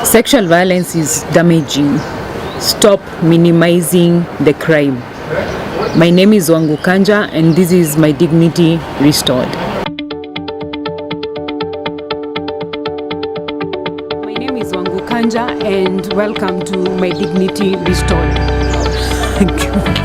Sexual violence is damaging. Stop minimizing the crime. My name is Wangu Kanja, and this is My Dignity Restored. My name is Wangu Kanja, and welcome to My Dignity Restored. Thank you.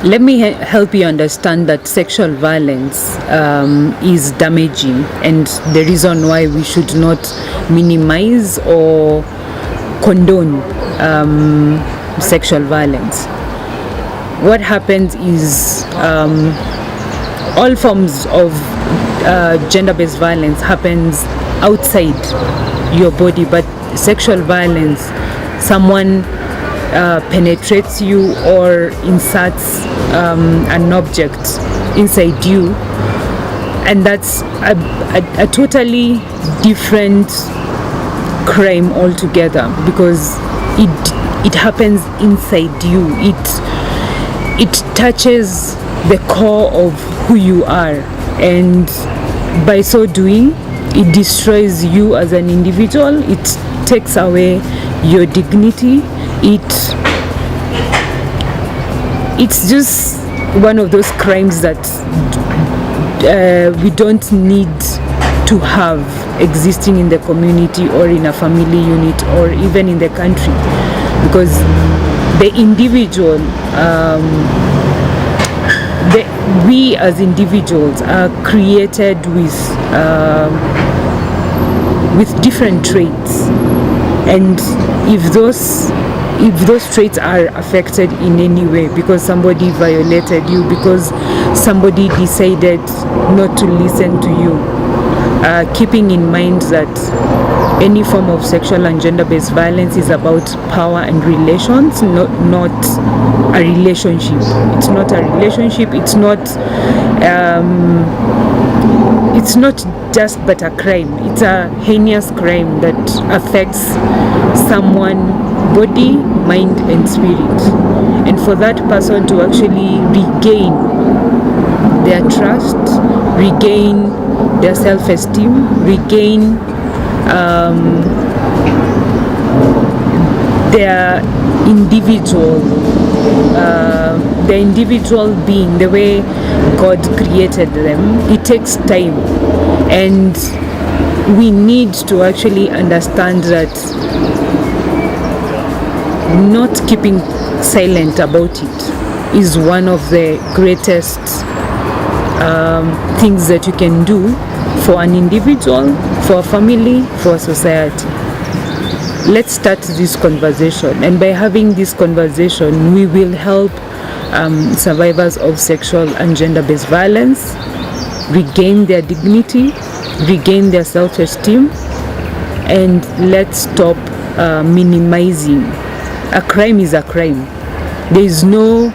Let me help you understand that sexual violence is damaging, and the reason why we should not minimize or condone sexual violence. What happens is all forms of gender-based violence happens outside your body, but sexual violence, someone penetrates you or inserts an object inside you, and that's a totally different crime altogether, because it happens inside you. It touches the core of who you are, and by so doing it destroys you as an individual. It takes away your dignity. It's just one of those crimes that we don't need to have existing in the community or in a family unit or even in the country, because the individual, we as individuals are created with different traits, and if those traits are affected in any way because somebody violated you, because somebody decided not to listen to you, keeping in mind that any form of sexual and gender-based violence is about power and relations, not a relationship. It's not a relationship. It's not just but a crime. It's a heinous crime that affects someone's body, mind and spirit, and for that person to actually regain their trust, regain their self-esteem, regain their individual being, the way God created them, it takes time, and we need to actually understand that not keeping silent about it is one of the greatest things that you can do for an individual, for a family, for a society. Let's start this conversation, and by having this conversation we will help survivors of sexual and gender-based violence regain their dignity, regain their self-esteem, and let's stop minimizing. A crime is a crime. There is no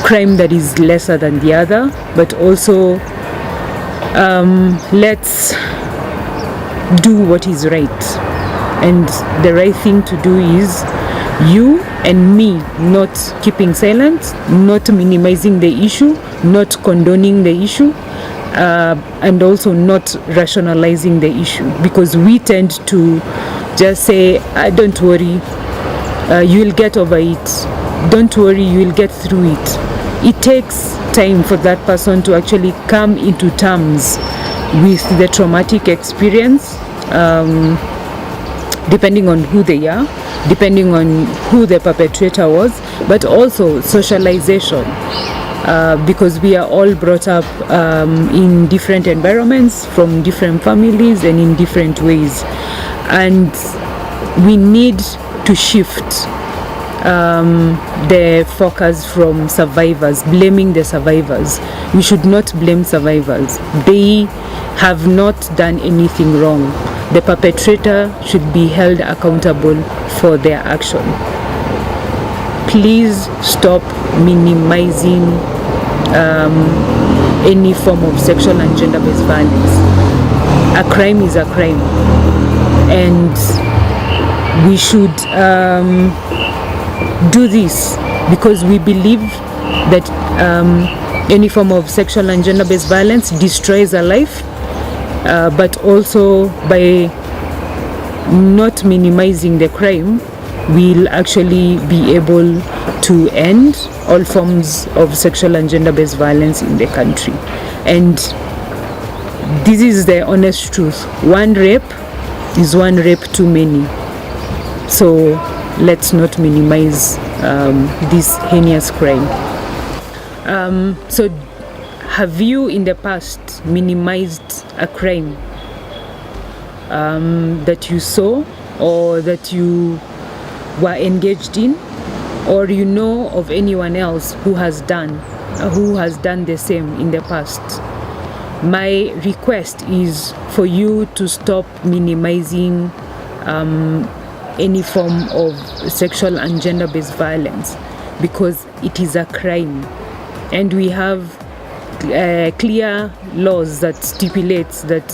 crime that is lesser than the other, but also let's do what is right. And the right thing to do is you and me not keeping silent, not minimizing the issue, not condoning the issue, and also not rationalizing the issue, because we tend to just say, don't worry, you will get over it, don't worry, you will get through it. It takes time for that person to actually come into terms with the traumatic experience, depending on who they are, depending on who the perpetrator was, but also socialization, because we are all brought up in different environments, from different families and in different ways, and we need to shift the focus from survivors, blaming the survivors. We should not blame survivors. They have not done anything wrong. The perpetrator should be held accountable for their action. Please stop minimizing any form of sexual and gender-based violence. A crime is a crime, and we should do this because we believe that any form of sexual and gender-based violence destroys a life, but also by not minimizing the crime, we'll actually be able to end all forms of sexual and gender-based violence in the country. And this is the honest truth. One rape is one rape too many. So let's not minimize this heinous crime. So have you in the past minimized a crime that you saw or that you were engaged in, or you know of anyone else who has done the same in the past? My request is for you to stop minimizing any form of sexual and gender-based violence, because it is a crime, and we have clear laws that stipulates that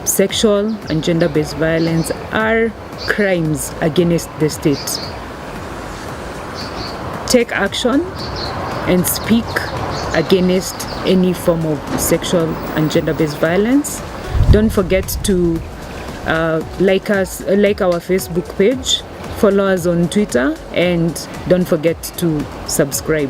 sexual and gender-based violence are crimes against the state. Take action and speak against any form of sexual and gender-based violence. Don't forget to like our Facebook page, follow us on Twitter, and don't forget to subscribe.